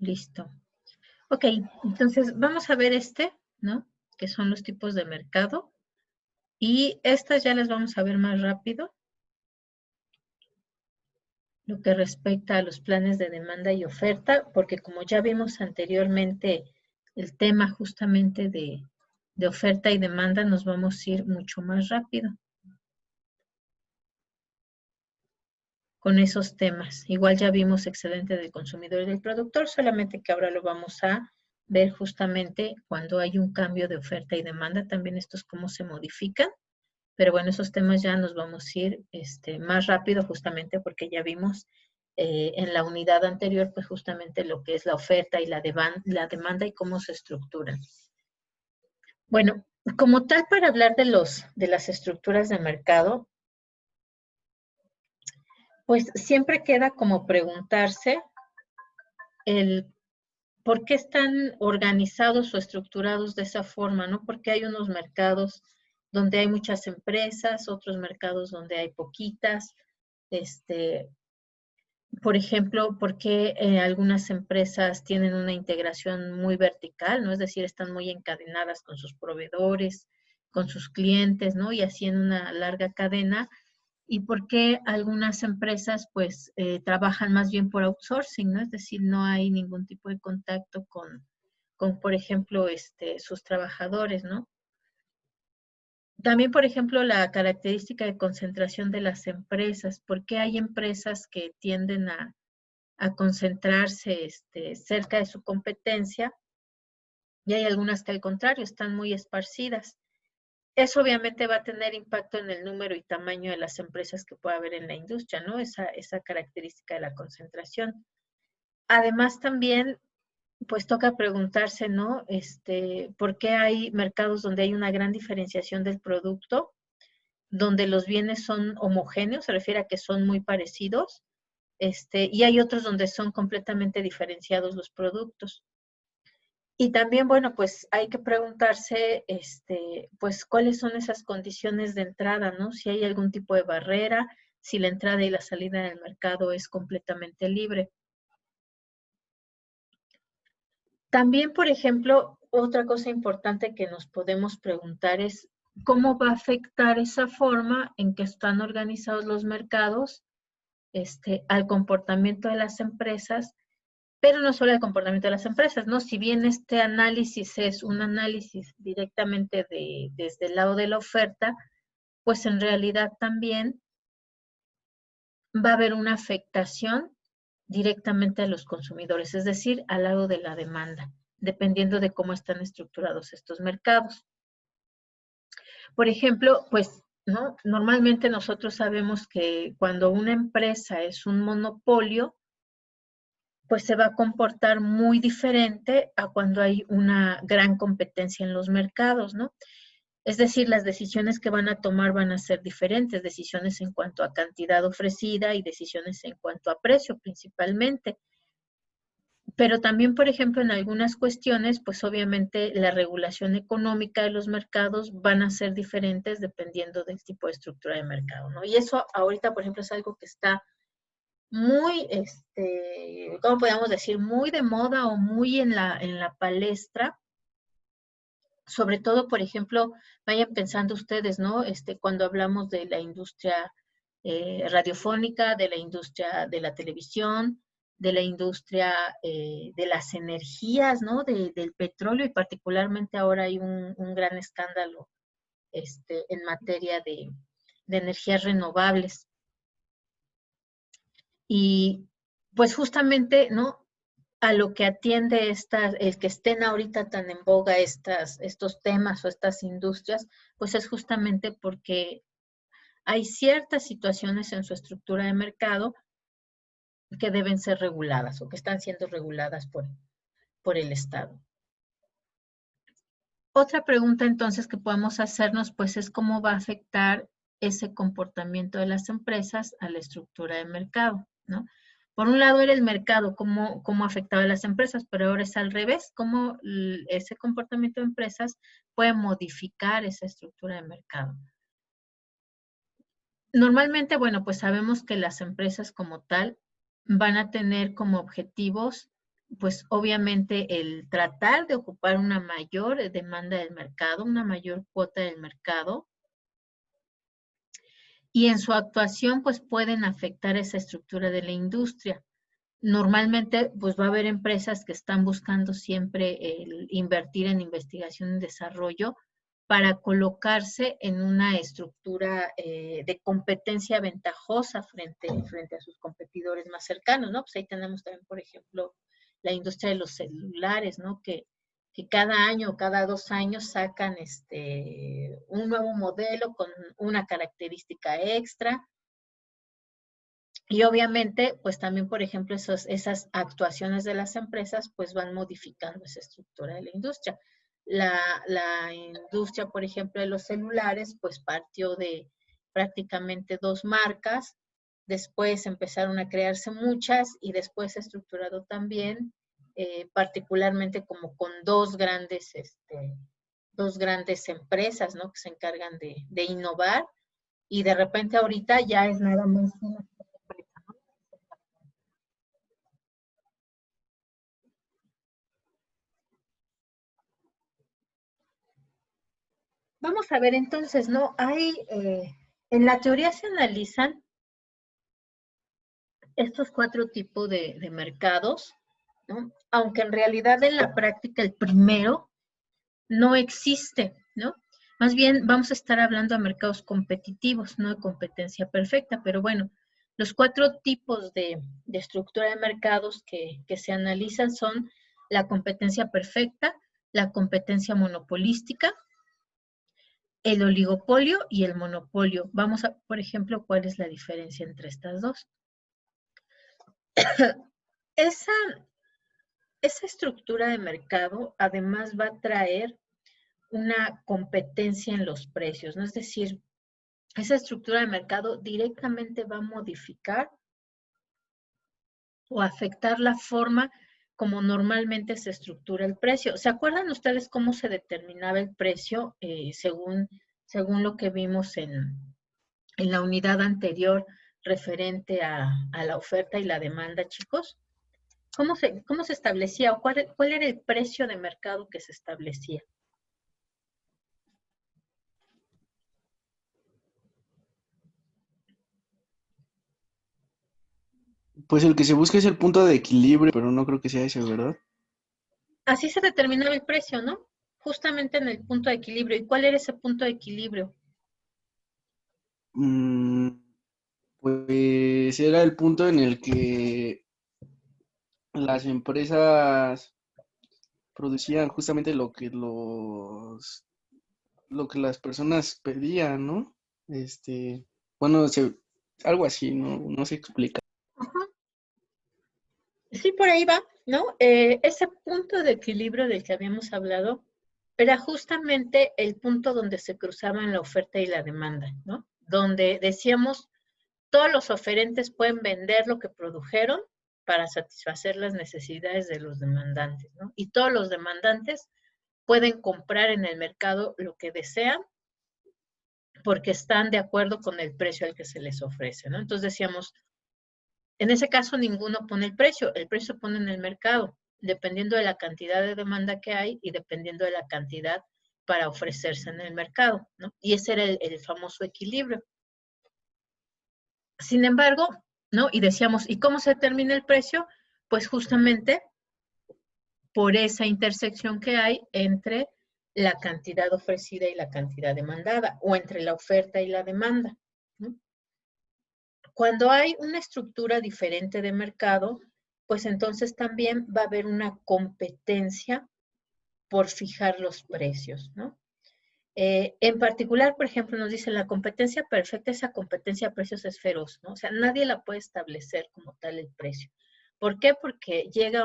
Listo. Ok, entonces vamos a ver ¿no? Que son los tipos de mercado. Y estas ya las vamos a ver más rápido. Lo que respecta a los planes de demanda y oferta, porque como ya vimos anteriormente el tema justamente de oferta y demanda, nos vamos a ir mucho más rápido con esos temas. Igual ya vimos excedente del consumidor y del productor, solamente que ahora lo vamos a ver justamente cuando hay un cambio de oferta y demanda, también estos cómo se modifican. Pero bueno, esos temas ya nos vamos a ir más rápido justamente porque ya vimos en la unidad anterior, pues justamente lo que es la oferta y la demanda y cómo se estructuran. Bueno, como tal, para hablar de las estructuras de mercado, pues siempre queda como preguntarse el por qué están organizados o estructurados de esa forma, ¿no? Porque hay unos mercados donde hay muchas empresas, otros mercados donde hay poquitas, por ejemplo, por qué algunas empresas tienen una integración muy vertical, ¿no? Es decir, están muy encadenadas con sus proveedores, con sus clientes, ¿no? Y así en una larga cadena. ¿Y por qué algunas empresas, pues, trabajan más bien por outsourcing, ¿no? Es decir, no hay ningún tipo de contacto con por ejemplo, sus trabajadores, ¿no? También, por ejemplo, la característica de concentración de las empresas. ¿Por qué hay empresas que tienden a concentrarse cerca de su competencia y hay algunas que al contrario están muy esparcidas? Eso obviamente va a tener impacto en el número y tamaño de las empresas que pueda haber en la industria, ¿no? Esa característica de la concentración. Además también, pues toca preguntarse, ¿no? ¿Por qué hay mercados donde hay una gran diferenciación del producto, donde los bienes son homogéneos, se refiere a que son muy parecidos, y hay otros donde son completamente diferenciados los productos? Y también, bueno, pues hay que preguntarse, pues, cuáles son esas condiciones de entrada, ¿no? Si hay algún tipo de barrera, si la entrada y la salida del mercado es completamente libre. También, por ejemplo, otra cosa importante que nos podemos preguntar es cómo va a afectar esa forma en que están organizados los mercados, al comportamiento de las empresas, pero no solo el comportamiento de las empresas, ¿no? Si bien este análisis es un análisis directamente desde el lado de la oferta, pues en realidad también va a haber una afectación directamente a los consumidores, es decir, al lado de la demanda, dependiendo de cómo están estructurados estos mercados. Por ejemplo, pues, ¿no? Normalmente nosotros sabemos que cuando una empresa es un monopolio, pues se va a comportar muy diferente a cuando hay una gran competencia en los mercados, ¿no? Es decir, las decisiones que van a tomar van a ser diferentes, decisiones en cuanto a cantidad ofrecida y decisiones en cuanto a precio principalmente. Pero también, por ejemplo, en algunas cuestiones, pues obviamente la regulación económica de los mercados van a ser diferentes dependiendo del tipo de estructura de mercado, ¿no? Y eso ahorita, por ejemplo, es algo que está muy, ¿cómo podríamos decir? Muy de moda o muy en la palestra. Sobre todo, por ejemplo, vayan pensando ustedes, ¿no? Cuando hablamos de la industria radiofónica, de la industria de la televisión, de la industria de las energías, ¿no? Del petróleo y particularmente ahora hay un gran escándalo en materia de energías renovables. Y pues justamente, ¿no? A lo que atiende el que estén ahorita tan en boga estos temas o estas industrias, pues es justamente porque hay ciertas situaciones en su estructura de mercado que deben ser reguladas o que están siendo reguladas por el Estado. Otra pregunta entonces que podemos hacernos pues es cómo va a afectar ese comportamiento de las empresas a la estructura de mercado, ¿no? Por un lado era el mercado, cómo afectaba a las empresas, pero ahora es al revés, cómo ese comportamiento de empresas puede modificar esa estructura de mercado. Normalmente, bueno, pues sabemos que las empresas como tal van a tener como objetivos pues obviamente el tratar de ocupar una mayor demanda del mercado, una mayor cuota del mercado, y en su actuación pues pueden afectar esa estructura de la industria. Normalmente pues va a haber empresas que están buscando siempre el invertir en investigación y desarrollo para colocarse en una estructura de competencia ventajosa frente a sus competidores más cercanos, ¿no? Pues ahí tenemos también, por ejemplo, la industria de los celulares, ¿no? Que cada año o cada 2 años sacan un nuevo modelo con una característica extra. Y obviamente, pues también, por ejemplo, esas actuaciones de las empresas, pues van modificando esa estructura de la industria. La industria, por ejemplo, de los celulares, pues partió de prácticamente 2 marcas, después empezaron a crearse muchas y después se ha estructurado también, particularmente como con dos grandes empresas, ¿no? Que se encargan de innovar y de repente ahorita ya es nada más una empresa, ¿no? Vamos a ver entonces, ¿no? En la teoría se analizan estos 4 tipos de mercados, ¿no? Aunque en realidad en la práctica el primero no existe, ¿no? Más bien vamos a estar hablando de mercados competitivos, no de competencia perfecta, pero bueno, los 4 tipos de estructura de mercados que se analizan son la competencia perfecta, la competencia monopolística, el oligopolio y el monopolio. Vamos a, por ejemplo, cuál es la diferencia entre estas dos. Esa, esa estructura de mercado además va a traer una competencia en los precios, ¿no? Es decir, esa estructura de mercado directamente va a modificar o afectar la forma como normalmente se estructura el precio. ¿Se acuerdan ustedes cómo se determinaba el precio según lo que vimos en la unidad anterior referente a la oferta y la demanda, chicos? ¿Cómo se establecía o cuál era el precio de mercado que se establecía? Pues el que se busca es el punto de equilibrio, pero no creo que sea ese, ¿verdad? Así se determinaba el precio, ¿no? Justamente en el punto de equilibrio. ¿Y cuál era ese punto de equilibrio? Mm, pues era el punto en el que las empresas producían justamente lo que las personas pedían, ¿no? Bueno, algo así, ¿no? No se explica. Ajá. Sí, por ahí va, ¿no? Ese punto de equilibrio del que habíamos hablado era justamente el punto donde se cruzaban la oferta y la demanda, ¿no? Donde decíamos, todos los oferentes pueden vender lo que produjeron para satisfacer las necesidades de los demandantes, ¿no? Y todos los demandantes pueden comprar en el mercado lo que desean porque están de acuerdo con el precio al que se les ofrece, ¿no? Entonces decíamos, en ese caso ninguno pone el precio se pone en el mercado, dependiendo de la cantidad de demanda que hay y dependiendo de la cantidad para ofrecerse en el mercado, ¿no? Y ese era el famoso equilibrio. Sin embargo, ¿no? Y decíamos, ¿y cómo se determina el precio? Pues justamente por esa intersección que hay entre la cantidad ofrecida y la cantidad demandada, o entre la oferta y la demanda, ¿no? Cuando hay una estructura diferente de mercado, pues entonces también va a haber una competencia por fijar los precios, ¿no? En particular, por ejemplo, nos dice la competencia perfecta, esa competencia de precios es feroz, ¿no? O sea, nadie la puede establecer como tal el precio. ¿Por qué? Porque llega,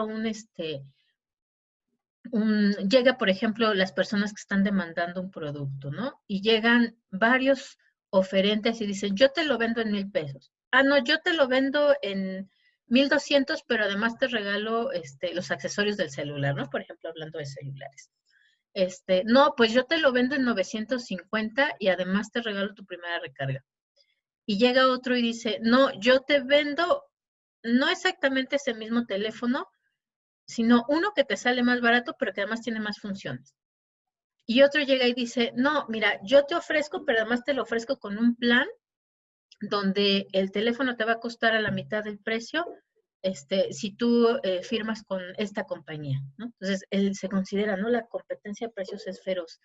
por ejemplo, las personas que están demandando un producto, ¿no? Y llegan varios oferentes y dicen, yo te lo vendo en 1,000 pesos. Ah, no, yo te lo vendo en 1,200, pero además te regalo los accesorios del celular, ¿no? Por ejemplo, hablando de celulares. No, pues yo te lo vendo en 950 y además te regalo tu primera recarga. Y llega otro y dice, no, yo te vendo no exactamente ese mismo teléfono, sino uno que te sale más barato, pero que además tiene más funciones. Y otro llega y dice, no, mira, yo te ofrezco, pero además te lo ofrezco con un plan donde el teléfono te va a costar a la mitad del precio, si tú firmas con esta compañía, ¿no? Entonces, él se considera, ¿no? La competencia de precios es feroz.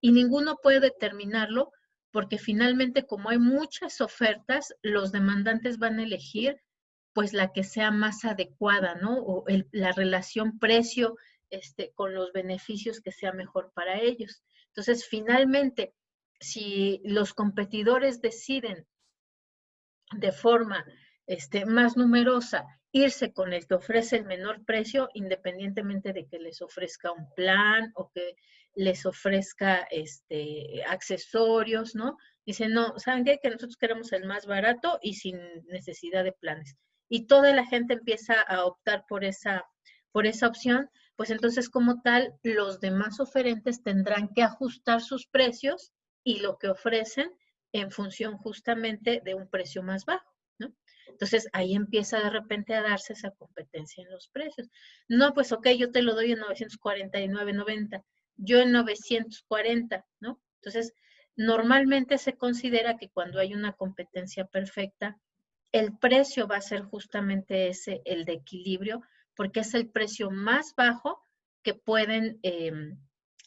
Y ninguno puede determinarlo porque finalmente, como hay muchas ofertas, los demandantes van a elegir pues la que sea más adecuada, ¿no? O la relación precio con los beneficios que sea mejor para ellos. Entonces, finalmente, si los competidores deciden de forma más numerosa irse con el que ofrece el menor precio, independientemente de que les ofrezca un plan o que les ofrezca accesorios, ¿no? Dicen, no, ¿saben qué? Que nosotros queremos el más barato y sin necesidad de planes. Y toda la gente empieza a optar por esa opción, pues entonces como tal, los demás oferentes tendrán que ajustar sus precios y lo que ofrecen en función justamente de un precio más bajo, ¿no? Entonces ahí empieza de repente a darse esa competencia en los precios. No, pues ok, yo te lo doy en 949.90, yo en 940, ¿no? Entonces, normalmente se considera que cuando hay una competencia perfecta, el precio va a ser justamente ese, el de equilibrio, porque es el precio más bajo que pueden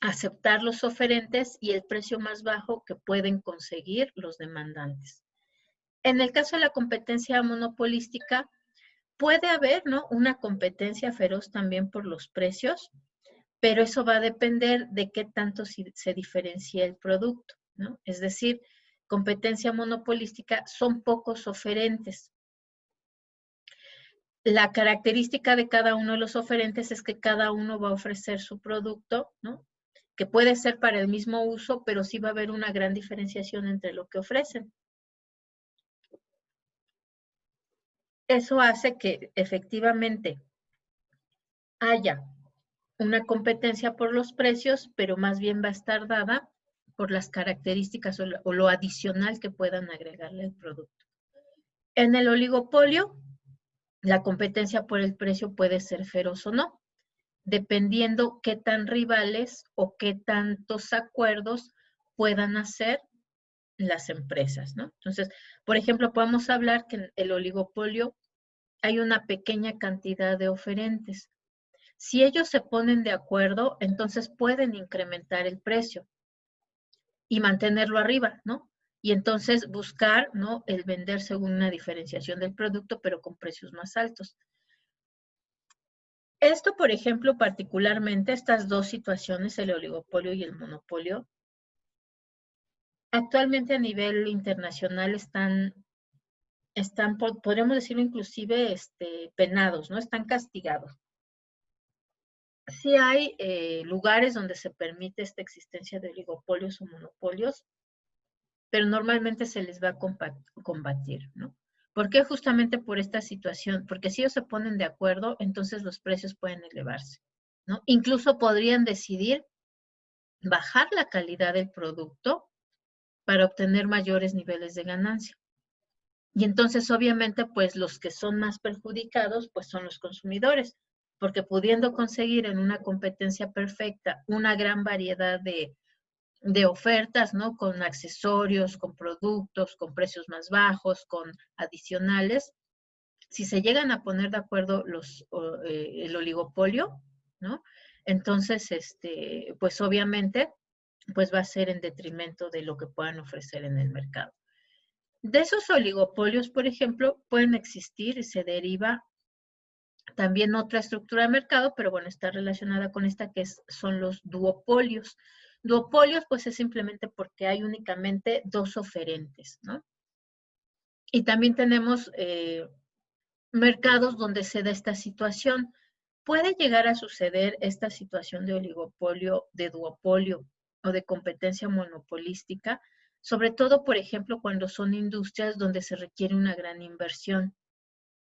aceptar los oferentes y el precio más bajo que pueden conseguir los demandantes. En el caso de la competencia monopolística, puede haber, ¿no?, una competencia feroz también por los precios, pero eso va a depender de qué tanto se diferencia el producto, ¿no? Es decir, competencia monopolística son pocos oferentes. La característica de cada uno de los oferentes es que cada uno va a ofrecer su producto, ¿no?, que puede ser para el mismo uso, pero sí va a haber una gran diferenciación entre lo que ofrecen. Eso hace que efectivamente haya una competencia por los precios, pero más bien va a estar dada por las características o lo adicional que puedan agregarle al producto. En el oligopolio, la competencia por el precio puede ser feroz o no, dependiendo qué tan rivales o qué tantos acuerdos puedan hacer las empresas, ¿no? Entonces, por ejemplo, podemos hablar que en el oligopolio hay una pequeña cantidad de oferentes. Si ellos se ponen de acuerdo, entonces pueden incrementar el precio y mantenerlo arriba, ¿no? Y entonces buscar, ¿no?, el vender según una diferenciación del producto, pero con precios más altos. Esto, por ejemplo, particularmente, estas dos situaciones, el oligopolio y el monopolio, actualmente a nivel internacional están podríamos decirlo inclusive, penados, ¿no? Están castigados. Sí hay lugares donde se permite esta existencia de oligopolios o monopolios, pero normalmente se les va a combatir, ¿no? ¿Por qué? Justamente por esta situación, porque si ellos se ponen de acuerdo, entonces los precios pueden elevarse, ¿no? Incluso podrían decidir bajar la calidad del producto para obtener mayores niveles de ganancia. Y entonces, obviamente, pues los que son más perjudicados, pues son los consumidores, porque pudiendo conseguir en una competencia perfecta una gran variedad de ofertas, ¿no?, con accesorios, con productos, con precios más bajos, con adicionales, si se llegan a poner de acuerdo el oligopolio, ¿no?, entonces, pues obviamente, pues va a ser en detrimento de lo que puedan ofrecer en el mercado. De esos oligopolios, por ejemplo, pueden existir y se deriva también otra estructura de mercado, pero bueno, está relacionada con esta que son los duopolios. Duopolios, pues es simplemente porque hay únicamente dos oferentes, ¿no? Y también tenemos mercados donde se da esta situación. Puede llegar a suceder esta situación de oligopolio, de duopolio o de competencia monopolística, sobre todo, por ejemplo, cuando son industrias donde se requiere una gran inversión.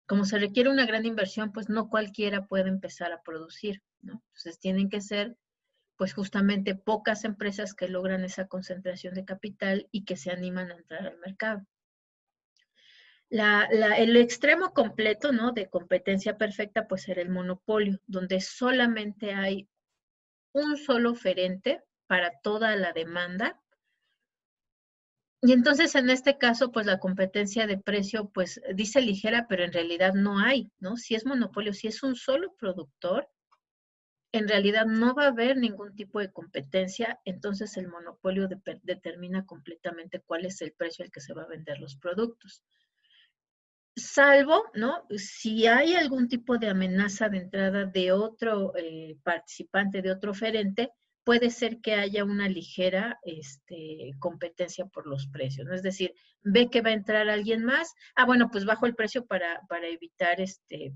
Como se requiere una gran inversión, pues no cualquiera puede empezar a producir, ¿no? Entonces tienen que ser, pues justamente pocas empresas que logran esa concentración de capital y que se animan a entrar al mercado. El extremo completo, ¿no? De competencia perfecta, pues será el monopolio, donde solamente hay un solo oferente para toda la demanda. Y entonces en este caso, pues la competencia de precio, pues dice ligera, pero en realidad no hay, ¿no? Si es monopolio, si es un solo productor, en realidad no va a haber ningún tipo de competencia, entonces el monopolio determina completamente cuál es el precio al que se va a vender los productos. Salvo, ¿no? Si hay algún tipo de amenaza de entrada de otro participante, de otro oferente, puede ser que haya una ligera competencia por los precios, ¿no? Es decir, ve que va a entrar alguien más, bueno, pues bajo el precio para evitar,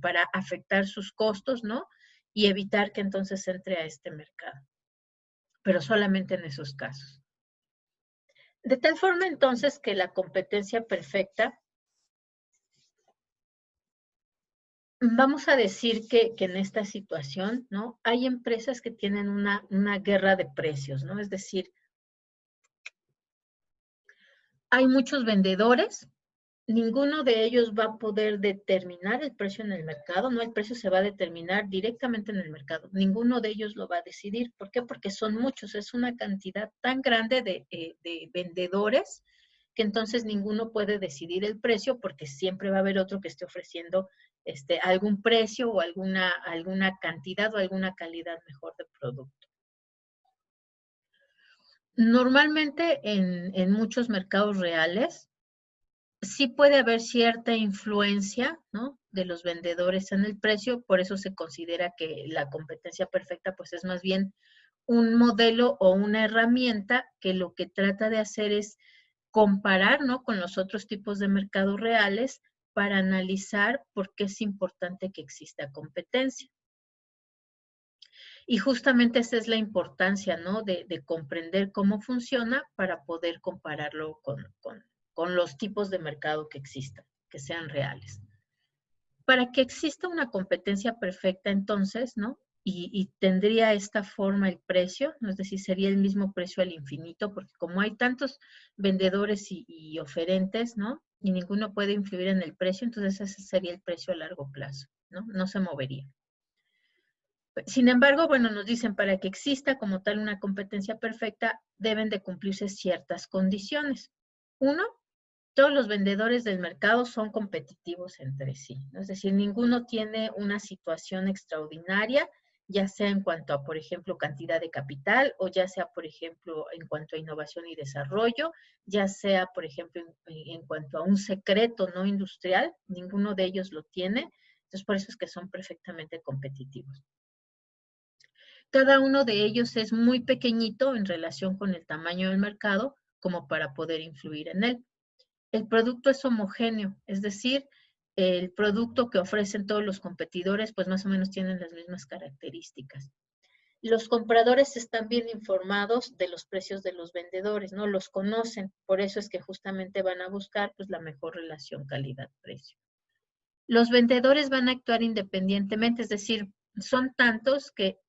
para afectar sus costos, ¿no? Y evitar que entonces entre a este mercado, pero solamente en esos casos. De tal forma entonces que la competencia perfecta, vamos a decir que en esta situación, ¿no? Hay empresas que tienen una guerra de precios, ¿no? Es decir, hay muchos vendedores, ninguno de ellos va a poder determinar el precio en el mercado, ¿no? El precio se va a determinar directamente en el mercado. Ninguno de ellos lo va a decidir. ¿Por qué? Porque son muchos, es una cantidad tan grande de vendedores que entonces ninguno puede decidir el precio porque siempre va a haber otro que esté ofreciendo algún precio o alguna cantidad o alguna calidad mejor de producto. Normalmente en muchos mercados reales sí puede haber cierta influencia, ¿no? De los vendedores en el precio, por eso se considera que la competencia perfecta pues es más bien un modelo o una herramienta que lo que trata de hacer es comparar, ¿no? Con los otros tipos de mercados reales para analizar por qué es importante que exista competencia. Y justamente esa es la importancia, ¿no? De comprender cómo funciona para poder compararlo con los tipos de mercado que existan, que sean reales. Para que exista una competencia perfecta, entonces, ¿no? Y tendría esta forma el precio, ¿no? Es decir, sería el mismo precio al infinito, porque como hay tantos vendedores y oferentes, ¿no? Y ninguno puede influir en el precio, entonces ese sería el precio a largo plazo, ¿no? No se movería. Sin embargo, bueno, nos dicen, para que exista como tal una competencia perfecta, deben de cumplirse ciertas condiciones. Uno, todos los vendedores del mercado son competitivos entre sí, ¿no? Es decir, ninguno tiene una situación extraordinaria, ya sea en cuanto a, por ejemplo, cantidad de capital, o ya sea, por ejemplo, en cuanto a innovación y desarrollo, ya sea, por ejemplo, en cuanto a un secreto no industrial, ninguno de ellos lo tiene, entonces por eso es que son perfectamente competitivos. Cada uno de ellos es muy pequeñito en relación con el tamaño del mercado como para poder influir en él. El producto es homogéneo, es decir, el producto que ofrecen todos los competidores pues más o menos tienen las mismas características. Los compradores están bien informados de los precios de los vendedores, ¿no? Los conocen, por eso es que justamente van a buscar pues la mejor relación calidad-precio. Los vendedores van a actuar independientemente, es decir, son tantos que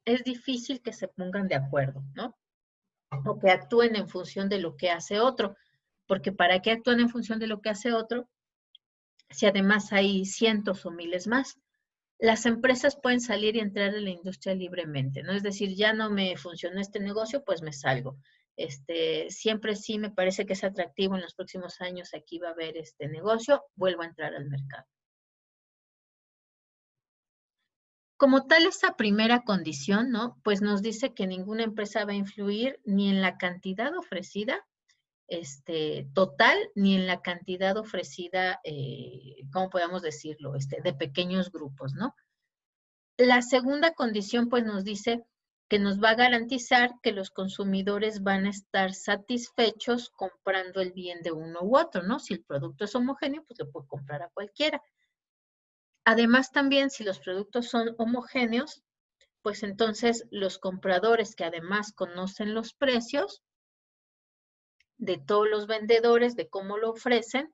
es difícil que se pongan de acuerdo, ¿no? O que actúen en función de lo que hace otro, porque ¿para qué actúan en función de lo que hace otro si además hay cientos o miles más? Las empresas pueden salir y entrar en la industria libremente, ¿no? Es decir, ya no me funcionó este negocio, pues me salgo. Siempre sí me parece que es atractivo en los próximos años, aquí va a haber este negocio, vuelvo a entrar al mercado. Como tal, esta primera condición, ¿no? Pues nos dice que ninguna empresa va a influir ni en la cantidad ofrecida, total, ni en la cantidad ofrecida, ¿cómo podemos decirlo? De pequeños grupos, ¿no? La segunda condición, pues nos dice que nos va a garantizar que los consumidores van a estar satisfechos comprando el bien de uno u otro, ¿no? Si el producto es homogéneo, pues lo puede comprar a cualquiera. Además, también, si los productos son homogéneos, pues entonces los compradores que además conocen los precios de todos los vendedores, de cómo lo ofrecen,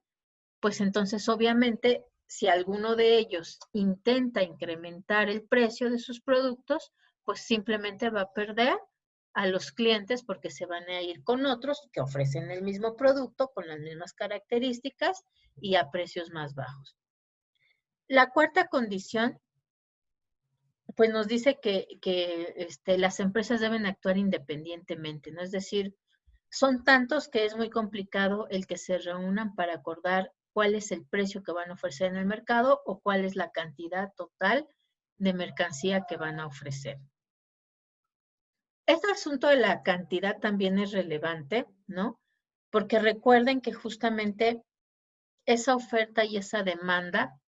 pues entonces obviamente si alguno de ellos intenta incrementar el precio de sus productos, pues simplemente va a perder a los clientes porque se van a ir con otros que ofrecen el mismo producto con las mismas características y a precios más bajos. La cuarta condición, pues nos dice que las empresas deben actuar independientemente, ¿no? Es decir, son tantos que es muy complicado el que se reúnan para acordar cuál es el precio que van a ofrecer en el mercado o cuál es la cantidad total de mercancía que van a ofrecer. Este asunto de la cantidad también es relevante, ¿no? Porque recuerden que justamente esa oferta y esa demanda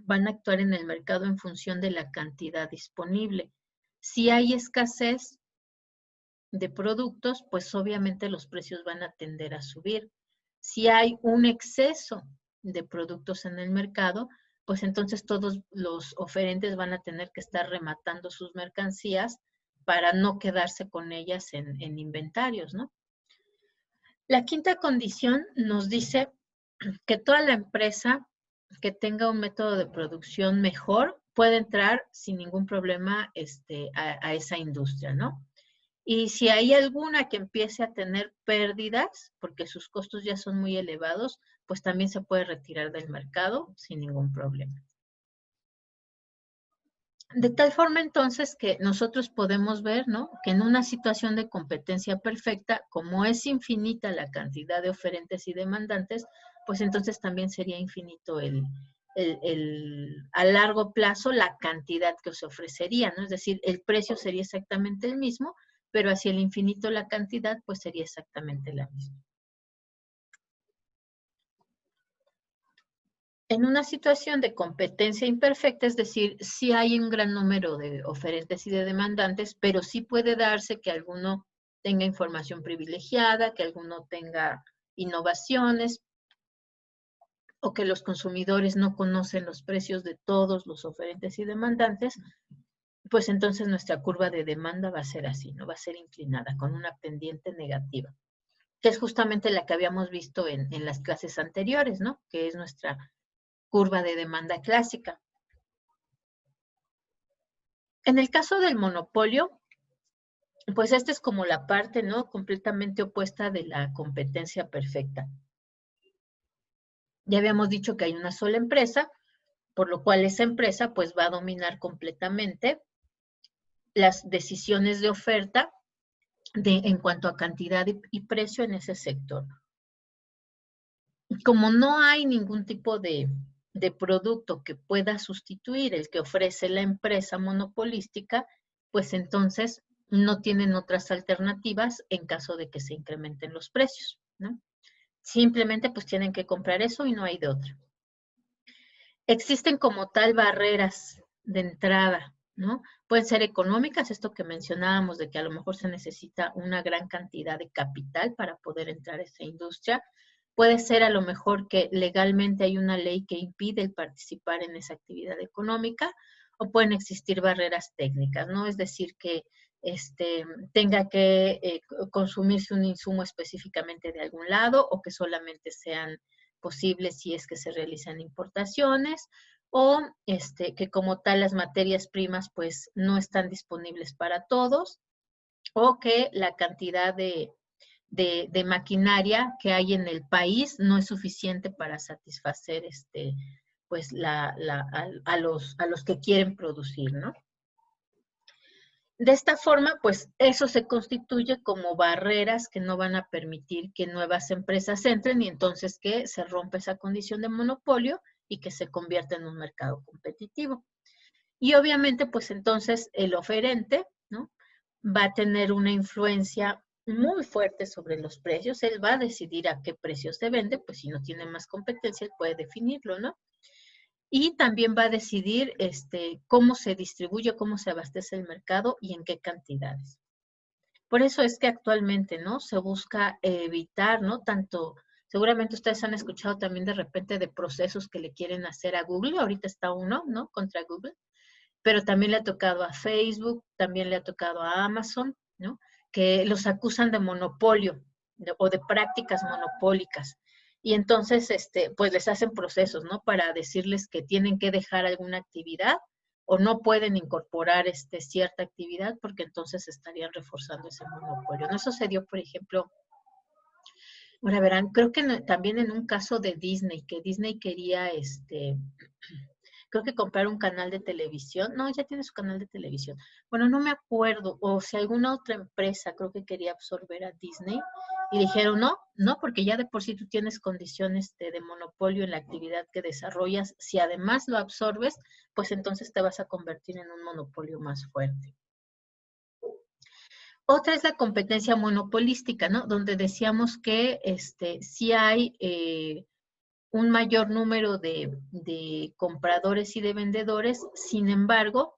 van a actuar en el mercado en función de la cantidad disponible. Si hay escasez de productos, pues obviamente los precios van a tender a subir. Si hay un exceso de productos en el mercado, pues entonces todos los oferentes van a tener que estar rematando sus mercancías para no quedarse con ellas en inventarios, ¿no? La quinta condición nos dice que toda la empresa que tenga un método de producción mejor puede entrar sin ningún problema a esa industria, ¿no? Y si hay alguna que empiece a tener pérdidas, porque sus costos ya son muy elevados, pues también se puede retirar del mercado sin ningún problema. De tal forma entonces que nosotros podemos ver, ¿no? Que en una situación de competencia perfecta, como es infinita la cantidad de oferentes y demandantes, pues entonces también sería infinito a largo plazo la cantidad que se ofrecería, ¿no? Es decir, el precio sería exactamente el mismo, pero hacia el infinito la cantidad, pues sería exactamente la misma. En una situación de competencia imperfecta, es decir, sí hay un gran número de oferentes y de demandantes, pero sí puede darse que alguno tenga información privilegiada, que alguno tenga innovaciones, o que los consumidores no conocen los precios de todos los oferentes y demandantes, pues entonces nuestra curva de demanda va a ser así, ¿no? Va a ser inclinada, con una pendiente negativa, que es justamente la que habíamos visto en las clases anteriores, ¿no? Que es nuestra curva de demanda clásica. En el caso del monopolio, pues esta es como la parte, ¿no? Completamente opuesta de la competencia perfecta. Ya habíamos dicho que hay una sola empresa, por lo cual esa empresa pues va a dominar completamente las decisiones de oferta en cuanto a cantidad y precio en ese sector. Como no hay ningún tipo de producto que pueda sustituir el que ofrece la empresa monopolística, pues entonces no tienen otras alternativas en caso de que se incrementen los precios, ¿no? Simplemente pues tienen que comprar eso y no hay de otra. Existen como tal barreras de entrada, ¿no? Pueden ser económicas, esto que mencionábamos de que a lo mejor se necesita una gran cantidad de capital para poder entrar a esa industria. Puede ser a lo mejor que legalmente hay una ley que impide el participar en esa actividad económica, o pueden existir barreras técnicas, ¿no? Es decir, que tenga que consumirse un insumo específicamente de algún lado, o que solamente sean posibles si es que se realizan importaciones, o que como tal las materias primas pues no están disponibles para todos, o que la cantidad de maquinaria que hay en el país no es suficiente para satisfacer pues a los que quieren producir, ¿no? De esta forma, pues eso se constituye como barreras que no van a permitir que nuevas empresas entren, y entonces que se rompe esa condición de monopolio y que se convierta en un mercado competitivo. Y obviamente, pues entonces el oferente, ¿no? Va a tener una influencia muy fuerte sobre los precios. Él va a decidir a qué precio se vende, pues si no tiene más competencia, él puede definirlo, ¿no? Y también va a decidir cómo se distribuye, cómo se abastece el mercado y en qué cantidades. Por eso es que actualmente, ¿no? Se busca evitar, ¿no? Tanto, seguramente ustedes han escuchado también de repente de procesos que le quieren hacer a Google. Ahorita está uno, ¿no? Contra Google. Pero también le ha tocado a Facebook, también le ha tocado a Amazon, ¿no? Que los acusan de monopolio o de prácticas monopólicas. Y entonces, pues les hacen procesos, ¿no? Para decirles que tienen que dejar alguna actividad o no pueden incorporar cierta actividad porque entonces estarían reforzando ese monopolio, ¿no? Eso se dio, por ejemplo, ahora verán, creo que también en un caso de Disney, que Disney quería, creo que comprar un canal de televisión. No, ya tiene su canal de televisión. Bueno, no me acuerdo. O si alguna otra empresa creo que quería absorber a Disney. Y dijeron, no, no, porque ya de por sí tú tienes condiciones de monopolio en la actividad que desarrollas. Si además lo absorbes, pues entonces te vas a convertir en un monopolio más fuerte. Otra es la competencia monopolística, ¿no? Donde decíamos que sí hay un mayor número de compradores y de vendedores, sin embargo,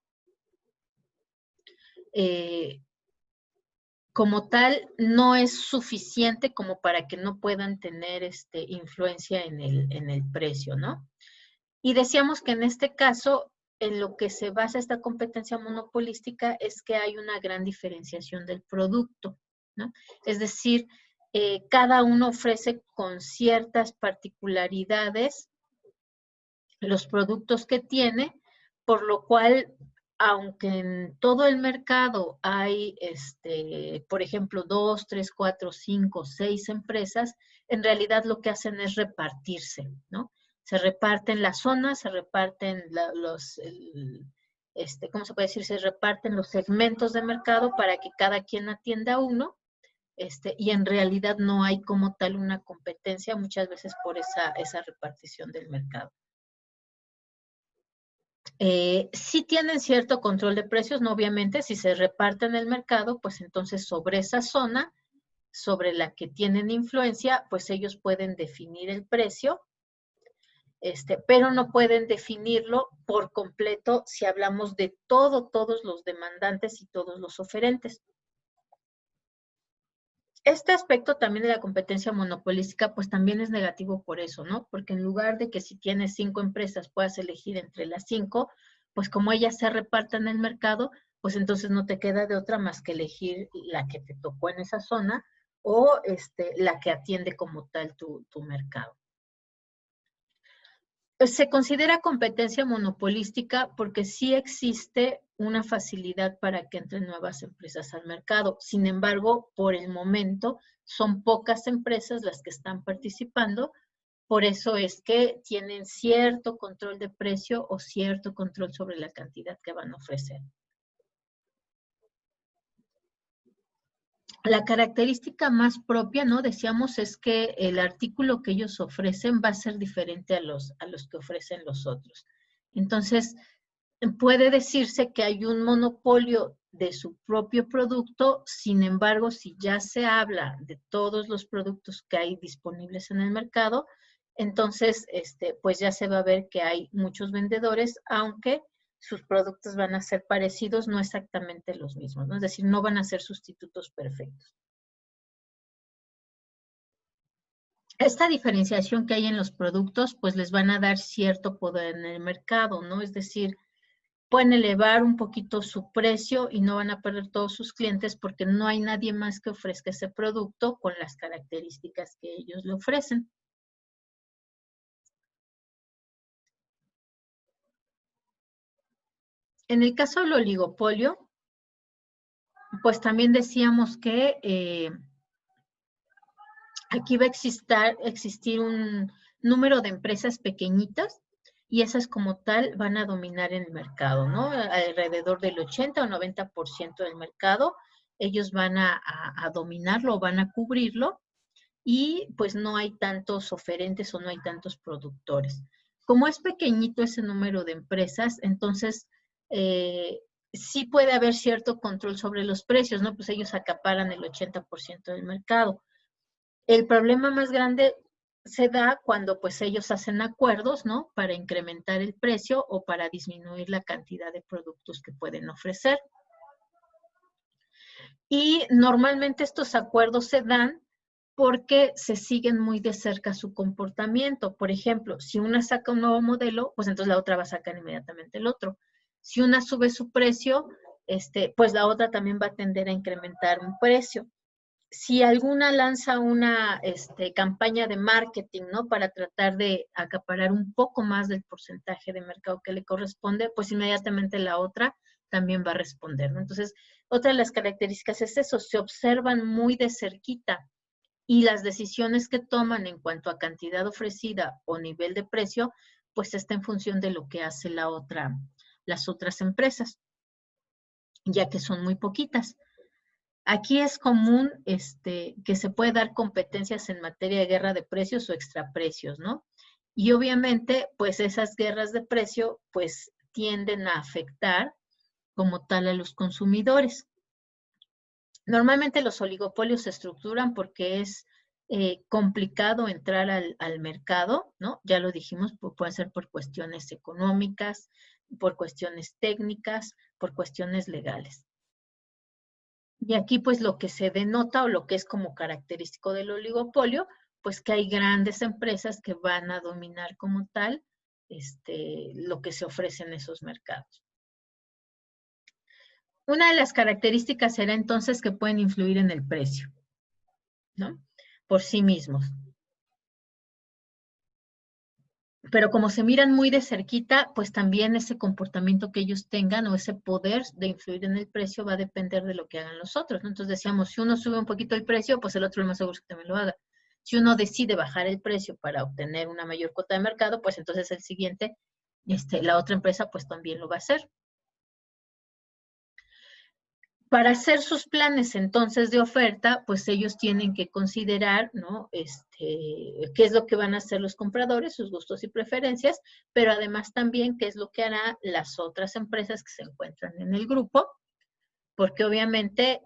como tal, no es suficiente como para que no puedan tener influencia en el precio, ¿no? Y decíamos que en este caso, en lo que se basa esta competencia monopolística es que hay una gran diferenciación del producto, ¿no? Es decir, cada uno ofrece con ciertas particularidades los productos que tiene, por lo cual, aunque en todo el mercado hay, por ejemplo, 2, 3, 4, 5, 6 empresas, en realidad lo que hacen es repartirse, ¿no? Se reparten las zonas, se reparten ¿cómo se puede decir? Se reparten los segmentos de mercado para que cada quien atienda uno, y en realidad no hay como tal una competencia muchas veces por esa repartición del mercado. Sí tienen cierto control de precios, ¿no? Obviamente, si se reparten el mercado, pues entonces sobre esa zona, sobre la que tienen influencia, pues ellos pueden definir el precio, pero no pueden definirlo por completo si hablamos de todos los demandantes y todos los oferentes. Este aspecto también de la competencia monopolística, pues también es negativo por eso, ¿no? Porque en lugar de que si tienes 5 empresas puedas elegir entre las 5, pues como ellas se reparten el mercado, pues entonces no te queda de otra más que elegir la que te tocó en esa zona o la que atiende como tal tu mercado. Se considera competencia monopolística porque sí existe una facilidad para que entren nuevas empresas al mercado. Sin embargo, por el momento son pocas empresas las que están participando. Por eso es que tienen cierto control de precio o cierto control sobre la cantidad que van a ofrecer. La característica más propia, ¿no? Decíamos, es que el artículo que ellos ofrecen va a ser diferente a los que ofrecen los otros. Entonces, puede decirse que hay un monopolio de su propio producto, sin embargo, si ya se habla de todos los productos que hay disponibles en el mercado, entonces, pues ya se va a ver que hay muchos vendedores, aunque sus productos van a ser parecidos, no exactamente los mismos, ¿no? Es decir, no van a ser sustitutos perfectos. Esta diferenciación que hay en los productos, pues les van a dar cierto poder en el mercado, ¿no? Es decir, pueden elevar un poquito su precio y no van a perder todos sus clientes porque no hay nadie más que ofrezca ese producto con las características que ellos le ofrecen. En el caso del oligopolio, pues también decíamos que aquí va a existir un número de empresas pequeñitas y esas como tal van a dominar en el mercado, ¿no? Alrededor del 80 o 90% del mercado, ellos van a dominarlo o van a cubrirlo y pues no hay tantos oferentes o no hay tantos productores. Como es pequeñito ese número de empresas, entonces sí puede haber cierto control sobre los precios, ¿no? Pues ellos acaparan el 80% del mercado. El problema más grande se da cuando pues ellos hacen acuerdos, ¿no? Para incrementar el precio o para disminuir la cantidad de productos que pueden ofrecer. Y normalmente estos acuerdos se dan porque se siguen muy de cerca su comportamiento. Por ejemplo, si una saca un nuevo modelo, pues entonces la otra va a sacar inmediatamente el otro. Si una sube su precio, pues la otra también va a tender a incrementar un precio. si alguna lanza una campaña de marketing, ¿no? Para tratar de acaparar un poco más del porcentaje de mercado que le corresponde, pues inmediatamente la otra también va a responder, ¿no? Entonces, otra de las características es eso, se observan muy de cerquita y las decisiones que toman en cuanto a cantidad ofrecida o nivel de precio, pues está en función de lo que hace las otras empresas, ya que son muy poquitas. Aquí es común que se puede dar competencias en materia de guerra de precios o extraprecios, ¿no? Y obviamente, pues esas guerras de precio, pues tienden a afectar como tal a los consumidores. Normalmente los oligopolios se estructuran porque es complicado entrar al mercado, ¿no? Ya lo dijimos, puede ser por cuestiones económicas, por cuestiones técnicas, por cuestiones legales. Y aquí pues lo que se denota o lo que es como característico del oligopolio, pues que hay grandes empresas que van a dominar como tal lo que se ofrece en esos mercados. Una de las características será entonces que pueden influir en el precio, ¿no? Por sí mismos. Pero como se miran muy de cerquita, pues también ese comportamiento que ellos tengan o ese poder de influir en el precio va a depender de lo que hagan los otros, ¿no? Entonces decíamos, si uno sube un poquito el precio, pues el otro es más seguro que también lo haga. Si uno decide bajar el precio para obtener una mayor cuota de mercado, pues entonces el siguiente, la otra empresa, pues también lo va a hacer. Para hacer sus planes entonces de oferta, pues ellos tienen que considerar, ¿no? Qué es lo que van a hacer los compradores, sus gustos y preferencias, pero además también qué es lo que harán las otras empresas que se encuentran en el grupo, porque obviamente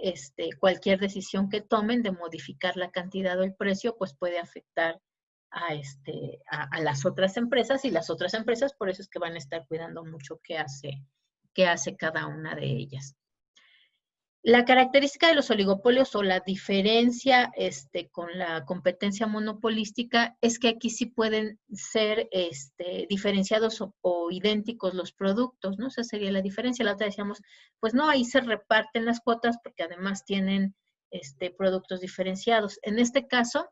cualquier decisión que tomen de modificar la cantidad o el precio, pues puede afectar a las otras empresas, y las otras empresas por eso es que van a estar cuidando mucho qué hace cada una de ellas. La característica de los oligopolios o la diferencia con la competencia monopolística es que aquí sí pueden ser diferenciados o idénticos los productos, ¿no? Esa sería la diferencia. La otra decíamos, pues no, ahí se reparten las cuotas porque además tienen productos diferenciados. En este caso,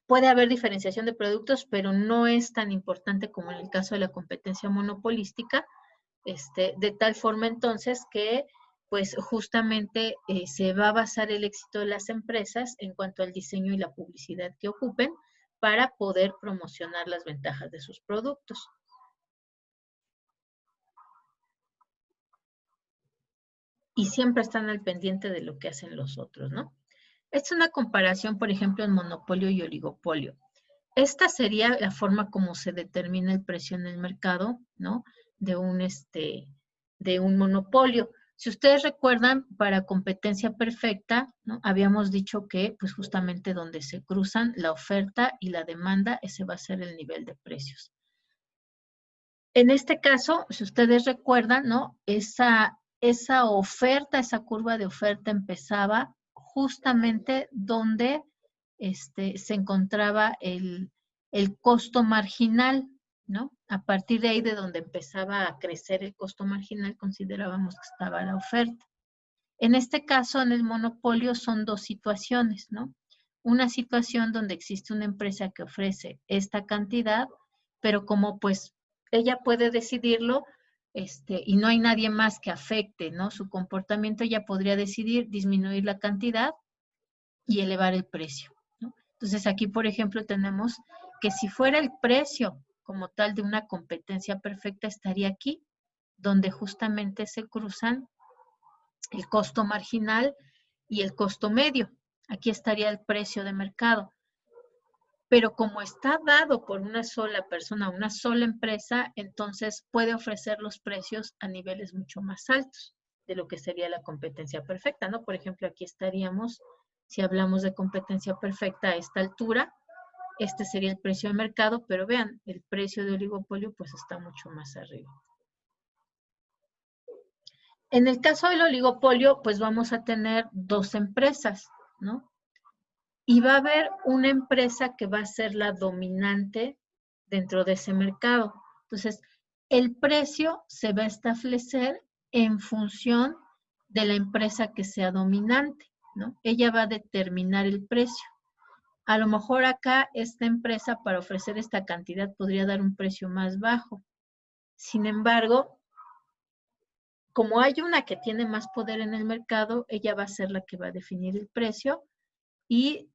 puede haber diferenciación de productos, pero no es tan importante como en el caso de la competencia monopolística, de tal forma entonces que pues justamente se va a basar el éxito de las empresas en cuanto al diseño y la publicidad que ocupen para poder promocionar las ventajas de sus productos. Y siempre están al pendiente de lo que hacen los otros, ¿no? Esta es una comparación, por ejemplo, en monopolio y oligopolio. Esta sería la forma como se determina el precio en el mercado, ¿no? De un monopolio. Si ustedes recuerdan, para competencia perfecta, ¿no? Habíamos dicho que, pues justamente donde se cruzan la oferta y la demanda, ese va a ser el nivel de precios. En este caso, si ustedes recuerdan, ¿no? Esa oferta, esa curva de oferta empezaba justamente donde se encontraba el costo marginal, ¿no? A partir de ahí, de donde empezaba a crecer el costo marginal, considerábamos que estaba la oferta. En este caso, en el monopolio, son dos situaciones, ¿no? Una situación donde existe una empresa que ofrece esta cantidad, pero como pues ella puede decidirlo, y no hay nadie más que afecte, ¿no? Su comportamiento, ella podría decidir disminuir la cantidad y elevar el precio, ¿no? Entonces aquí, por ejemplo, tenemos que si fuera el precio como tal de una competencia perfecta, estaría aquí, donde justamente se cruzan el costo marginal y el costo medio. Aquí estaría el precio de mercado. Pero como está dado por una sola persona, una sola empresa, entonces puede ofrecer los precios a niveles mucho más altos de lo que sería la competencia perfecta, ¿no? Por ejemplo, aquí estaríamos, si hablamos de competencia perfecta a esta altura, este sería el precio de mercado, pero vean, el precio de oligopolio pues está mucho más arriba. En el caso del oligopolio, pues vamos a tener dos empresas, ¿no? Y va a haber una empresa que va a ser la dominante dentro de ese mercado. Entonces, el precio se va a establecer en función de la empresa que sea dominante. ¿no? Ella va a determinar el precio. A lo mejor acá esta empresa para ofrecer esta cantidad podría dar un precio más bajo. Sin embargo, como hay una que tiene más poder en el mercado, ella va a ser la que va a definir el precio y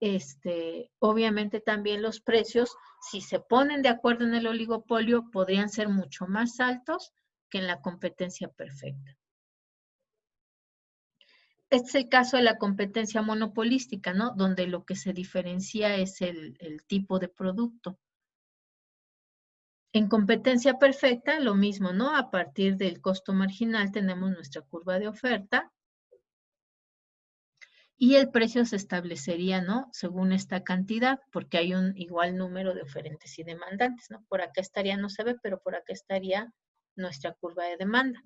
obviamente también los precios, si se ponen de acuerdo en el oligopolio, podrían ser mucho más altos que en la competencia perfecta. Este es el caso de la competencia monopolística, ¿no? Donde lo que se diferencia es el tipo de producto. En competencia perfecta, lo mismo, ¿no? A partir del costo marginal tenemos nuestra curva de oferta y el precio se establecería, ¿no? Según esta cantidad, porque hay un igual número de oferentes y demandantes, ¿no? Por acá estaría, no se ve, pero por acá estaría nuestra curva de demanda.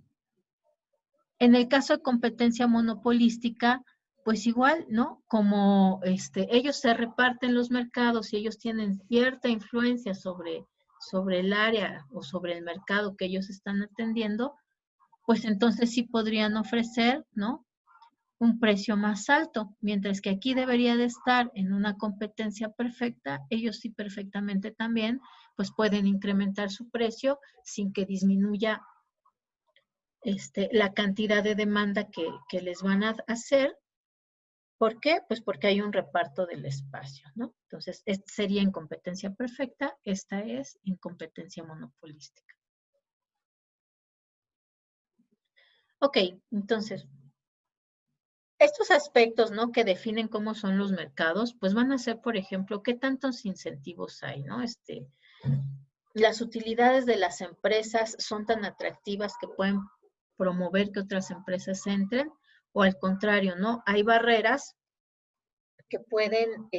En el caso de competencia monopolística, pues igual, ¿no? Como ellos se reparten los mercados y ellos tienen cierta influencia sobre el área o sobre el mercado que ellos están atendiendo, pues entonces sí podrían ofrecer, ¿no? Un precio más alto, mientras que aquí debería de estar en una competencia perfecta, ellos sí perfectamente también, pues pueden incrementar su precio sin que disminuya la cantidad de demanda que les van a hacer. ¿Por qué? Pues porque hay un reparto del espacio, ¿no? Entonces, esta sería en competencia perfecta, esta es en competencia monopolística. Ok, entonces, estos aspectos, ¿no? Que definen cómo son los mercados, pues van a ser, por ejemplo, qué tantos incentivos hay, ¿no? Las utilidades de las empresas son tan atractivas que pueden promover que otras empresas entren, o al contrario, ¿no? Hay barreras que pueden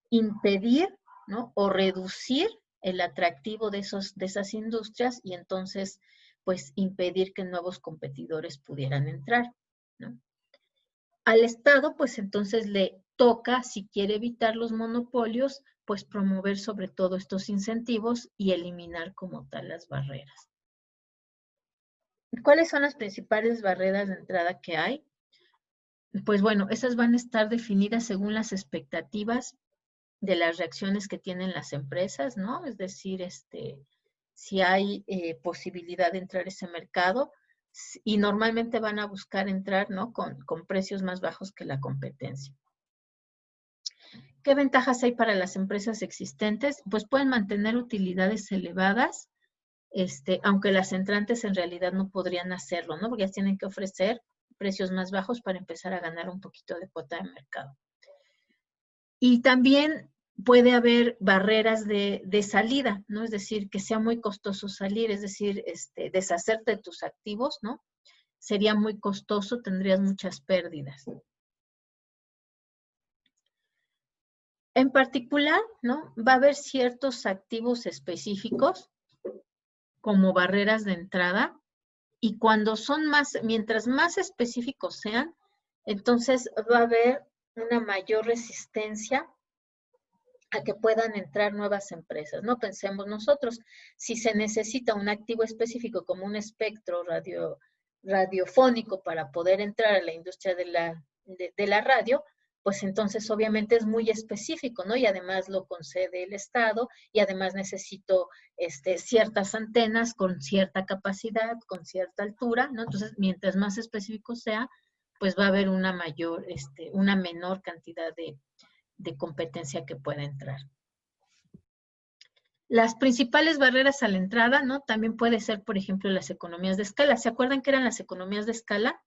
impedir, ¿no? O reducir el atractivo de esas industrias y entonces, pues, impedir que nuevos competidores pudieran entrar, ¿no? Al Estado, pues, entonces le toca, si quiere evitar los monopolios, pues, promover sobre todo estos incentivos y eliminar como tal las barreras. ¿Cuáles son las principales barreras de entrada que hay? Pues bueno, esas van a estar definidas según las expectativas de las reacciones que tienen las empresas, ¿no? Es decir, si hay posibilidad de entrar a ese mercado y normalmente van a buscar entrar, ¿no? Con precios más bajos que la competencia. ¿Qué ventajas hay para las empresas existentes? Pues pueden mantener utilidades elevadas, aunque las entrantes en realidad no podrían hacerlo, ¿no? Porque ya tienen que ofrecer precios más bajos para empezar a ganar un poquito de cuota de mercado. Y también puede haber barreras de salida, ¿no? Es decir, que sea muy costoso salir, es decir, deshacerte de tus activos, ¿no? Sería muy costoso, tendrías muchas pérdidas. En particular, ¿no? Va a haber ciertos activos específicos como barreras de entrada y cuando son mientras más específicos sean, entonces va a haber una mayor resistencia a que puedan entrar nuevas empresas. No pensemos nosotros, si se necesita un activo específico como un espectro radiofónico para poder entrar a la industria de la radio, pues entonces obviamente es muy específico, ¿no? Y además lo concede el Estado y además necesito ciertas antenas con cierta capacidad, con cierta altura, ¿no? Entonces, mientras más específico sea, pues va a haber una menor cantidad de competencia que pueda entrar. Las principales barreras a la entrada, ¿no? También puede ser, por ejemplo, las economías de escala. ¿Se acuerdan que eran las economías de escala?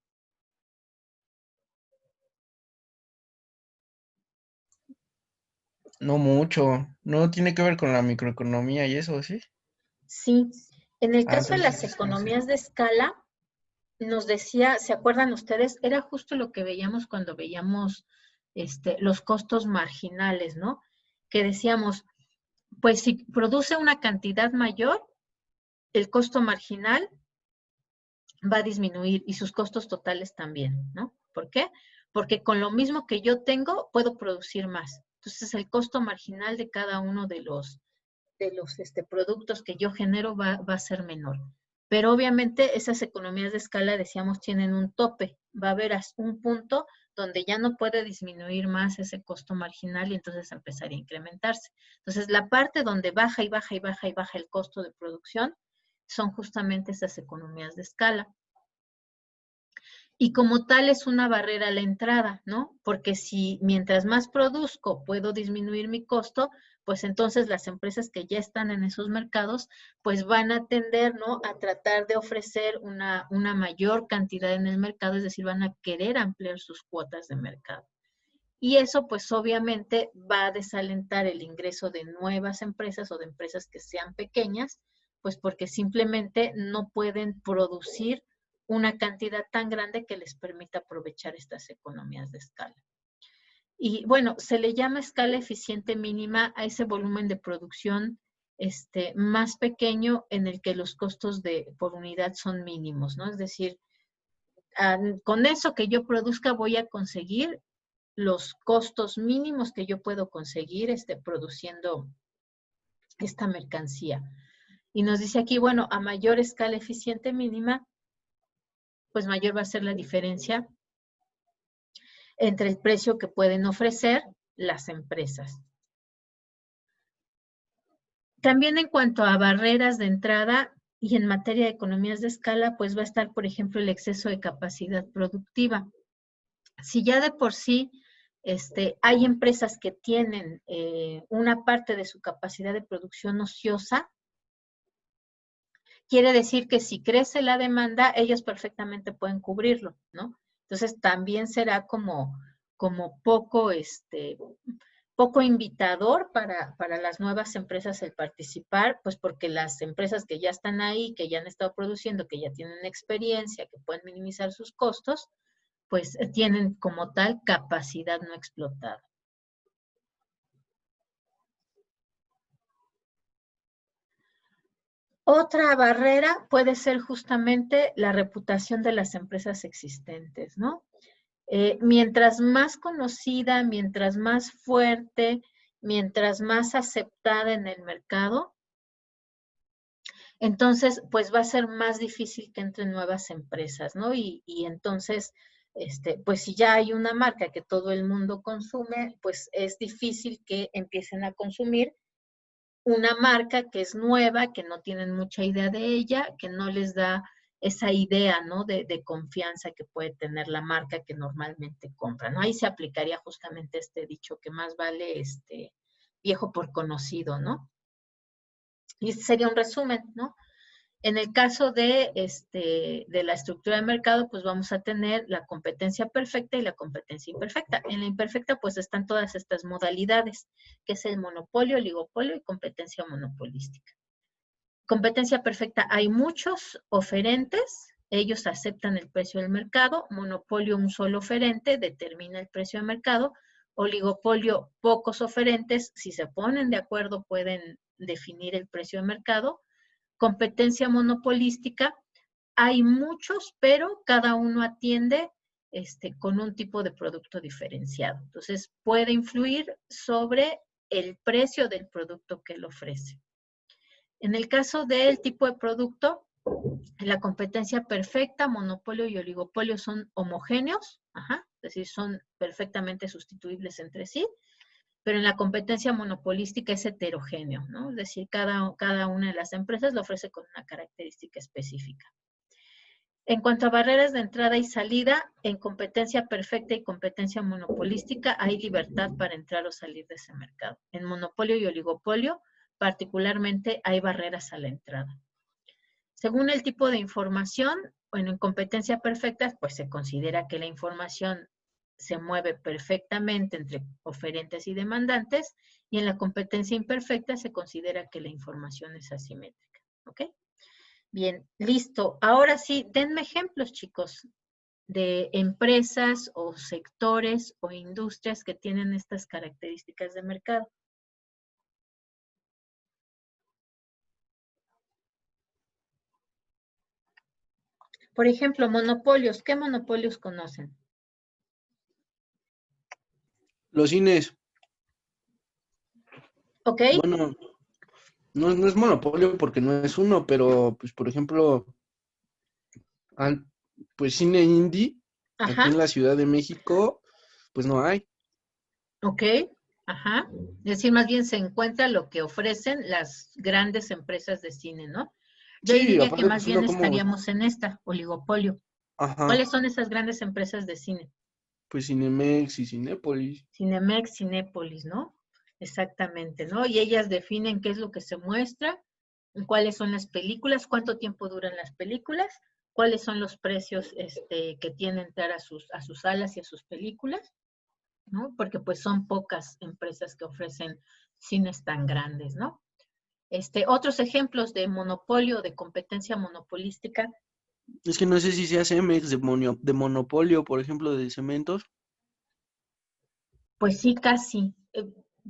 No mucho. No tiene que ver con la microeconomía y eso, ¿sí? Sí. En el caso de Entonces las desconocí. economías de escala, nos decía, ¿se acuerdan ustedes? Era justo lo que veíamos cuando veíamos los costos marginales, ¿no? Que decíamos, pues si produce una cantidad mayor, el costo marginal va a disminuir y sus costos totales también, ¿no? ¿Por qué? Porque con lo mismo que yo tengo, puedo producir más. Entonces, el costo marginal de cada uno de los productos que yo genero va a ser menor. Pero obviamente esas economías de escala, decíamos, tienen un tope. Va a haber un punto donde ya no puede disminuir más ese costo marginal y entonces empezaría a incrementarse. Entonces, la parte donde baja y baja y baja y baja el costo de producción son justamente esas economías de escala. Y como tal es una barrera a la entrada, ¿no? Porque si mientras más produzco puedo disminuir mi costo, pues entonces las empresas que ya están en esos mercados, pues van a tender, ¿no? A tratar de ofrecer una mayor cantidad en el mercado, es decir, van a querer ampliar sus cuotas de mercado. Y eso, pues obviamente, va a desalentar el ingreso de nuevas empresas o de empresas que sean pequeñas, pues porque simplemente no pueden producir una cantidad tan grande que les permita aprovechar estas economías de escala. Y bueno, se le llama escala eficiente mínima a ese volumen de producción más pequeño en el que los costos por unidad son mínimos, ¿no? Es decir, con eso que yo produzca voy a conseguir los costos mínimos que yo puedo conseguir produciendo esta mercancía. Y nos dice aquí, bueno, a mayor escala eficiente mínima, pues mayor va a ser la diferencia entre el precio que pueden ofrecer las empresas. También en cuanto a barreras de entrada y en materia de economías de escala, pues va a estar, por ejemplo, el exceso de capacidad productiva. Si ya de por sí hay empresas que tienen una parte de su capacidad de producción ociosa, quiere decir que si crece la demanda, ellos perfectamente pueden cubrirlo, ¿no? Entonces también será como poco invitador para las nuevas empresas el participar, pues porque las empresas que ya están ahí, que ya han estado produciendo, que ya tienen experiencia, que pueden minimizar sus costos, pues tienen como tal capacidad no explotada. Otra barrera puede ser justamente la reputación de las empresas existentes, ¿no? Mientras más conocida, mientras más fuerte, mientras más aceptada en el mercado, entonces pues va a ser más difícil que entren nuevas empresas, ¿no? Y entonces, pues si ya hay una marca que todo el mundo consume, pues es difícil que empiecen a consumir una marca que es nueva, que no tienen mucha idea de ella, que no les da esa idea, ¿no? De confianza que puede tener la marca que normalmente compran, ¿no? Ahí se aplicaría justamente este dicho que más vale viejo por conocido, ¿no? Y este sería un resumen, ¿no? En el caso de la estructura de mercado, pues vamos a tener la competencia perfecta y la competencia imperfecta. En la imperfecta, pues están todas estas modalidades, que es el monopolio, oligopolio y competencia monopolística. Competencia perfecta, hay muchos oferentes, ellos aceptan el precio del mercado. Monopolio, un solo oferente, determina el precio de mercado. Oligopolio, pocos oferentes, si se ponen de acuerdo pueden definir el precio de mercado. Competencia monopolística, hay muchos, pero cada uno atiende con un tipo de producto diferenciado. Entonces, puede influir sobre el precio del producto que él ofrece. En el caso del tipo de producto, la competencia perfecta, monopolio y oligopolio son homogéneos, es decir, son perfectamente sustituibles entre sí, pero en la competencia monopolística es heterogéneo, ¿no? Es decir, cada una de las empresas lo ofrece con una característica específica. En cuanto a barreras de entrada y salida, en competencia perfecta y competencia monopolística hay libertad para entrar o salir de ese mercado. En monopolio y oligopolio, particularmente, hay barreras a la entrada. Según el tipo de información, bueno, en competencia perfecta, pues se considera que la información se mueve perfectamente entre oferentes y demandantes, y en la competencia imperfecta se considera que la información es asimétrica. ¿Ok? Bien, listo. Ahora sí, denme ejemplos, chicos, de empresas o sectores o industrias que tienen estas características de mercado. Por ejemplo, monopolios. ¿Qué monopolios conocen? Los cines, ¿Ok? bueno, no es monopolio porque no es uno, pero pues por ejemplo, pues cine indie, aquí Ajá. en la Ciudad de México, pues no hay. ¿Ok? Ajá. Es decir, más bien se encuentra lo que ofrecen las grandes empresas de cine, ¿no? Yo ahí Sí, diría que aparte, más pues uno bien como, estaríamos en esta, oligopolio. ajá, ¿Cuáles son esas grandes empresas de cine? pues Cinemex y Cinépolis. Cinemex, Cinépolis, ¿no? Exactamente, ¿no? Y ellas definen qué es lo que se muestra, cuáles son las películas, cuánto tiempo duran las películas, cuáles son los precios que tienen entrar a sus salas y a sus películas, ¿no? Porque pues son pocas empresas que ofrecen cines tan grandes, ¿no? Otros ejemplos de monopolio, de competencia monopolística, Es que no sé si sea Cemex de monopolio, por ejemplo, de cementos. pues sí, casi.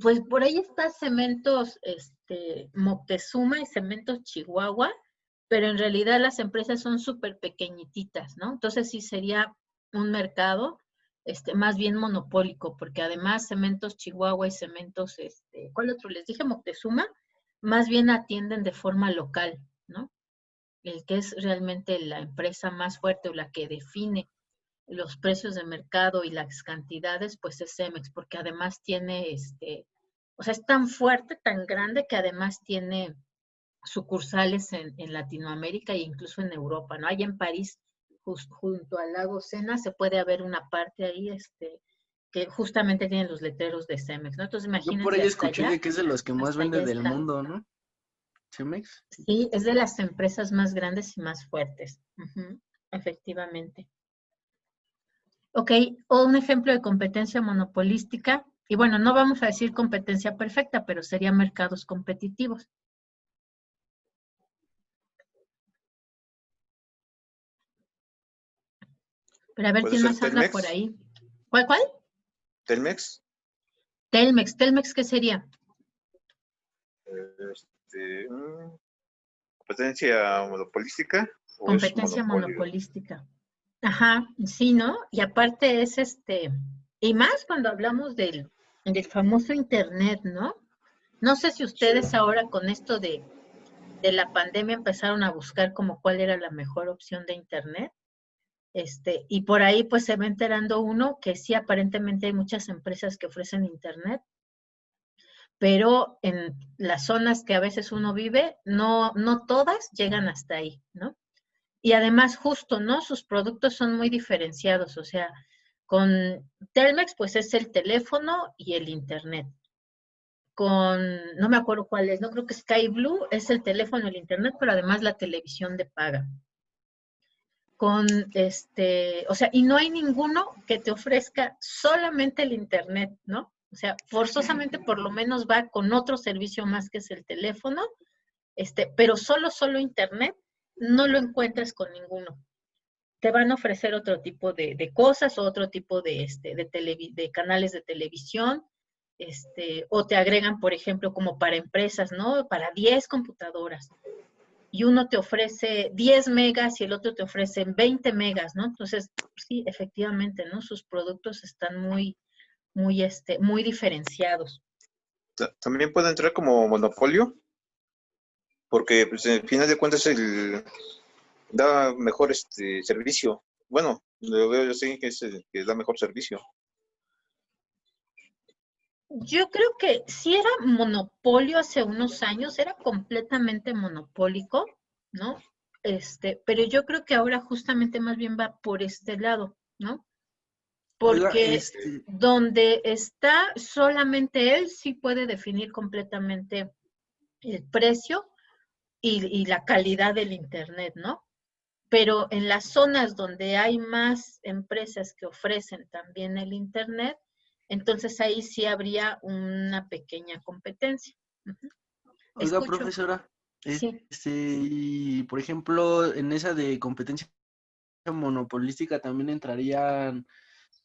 Pues por ahí está Cementos Moctezuma y Cementos Chihuahua, pero en realidad las empresas son súper pequeñititas, ¿no? Entonces sí sería un mercado más bien monopólico, porque además Cementos Chihuahua y Cementos, ¿cuál otro les dije? Moctezuma, más bien atienden de forma local, ¿no? El que es realmente la empresa más fuerte o la que define los precios de mercado y las cantidades, pues es Cemex, porque además tiene, o sea, es tan fuerte, tan grande que además tiene sucursales en Latinoamérica e incluso en Europa, ¿no? Allá en París, junto al lago Sena, se puede ver una parte ahí, que justamente tienen los letreros de Cemex, ¿no? Entonces Yo por imagínense ahí escuché que es de los que más hasta allá vende del está. mundo, ¿no? Cemex. Sí, es de las empresas más grandes y más fuertes. Ujú, efectivamente. Ok, o un ejemplo de competencia monopolística, y bueno, no vamos a decir competencia perfecta, pero serían mercados competitivos. Pero a ver Puede quién ser más anda por Telmex, ahí. ¿Cuál, cuál? Telmex, Telmex. ¿Telmex qué sería? este, competencia monopolística o es Competencia monopolio. monopolística. Ajá, sí, ¿no? Y aparte es y más cuando hablamos del famoso Internet, ¿no? No sé si Sí. ustedes ahora con esto de la pandemia empezaron a buscar como cuál era la mejor opción de Internet. Y por ahí pues se va enterando uno que sí, aparentemente hay muchas empresas que ofrecen internet, pero en las zonas que a veces uno vive, no todas llegan hasta ahí, ¿no? Y además justo, ¿no? Sus productos son muy diferenciados, o sea, con Telmex pues es el teléfono y el internet. No me acuerdo cuál es, no creo que Sky Blue es el teléfono y el internet, pero además la televisión de paga. O sea, y no hay ninguno que te ofrezca solamente el internet, ¿no? O sea, forzosamente por lo menos va con otro servicio más que es el teléfono, pero solo internet no lo encuentras con ninguno. Te van a ofrecer otro tipo de cosas, otro tipo de canales de televisión, o te agregan, por ejemplo, como para empresas, ¿no? Para 10 computadoras y uno te ofrece 10 megas y el otro te ofrece 20 megas, ¿no? Entonces, sí, efectivamente, ¿no? Sus productos están muy diferenciados. También puede entrar como monopolio porque pues, al final de cuentas da mejor servicio. Bueno, lo veo yo sí que es el que da mejor servicio. Yo creo que sí era monopolio hace unos años, era completamente monopólico, ¿no? Pero yo creo que ahora justamente más bien va por este lado, ¿no? Oiga, Porque donde está solamente él sí puede definir completamente el precio y la calidad del Internet, ¿no? Pero en las zonas donde hay más empresas que ofrecen también el Internet, entonces ahí sí habría una pequeña competencia. Ujú. oiga, Escucho, profesora, sí. y por ejemplo, en esa de competencia monopolística también entrarían,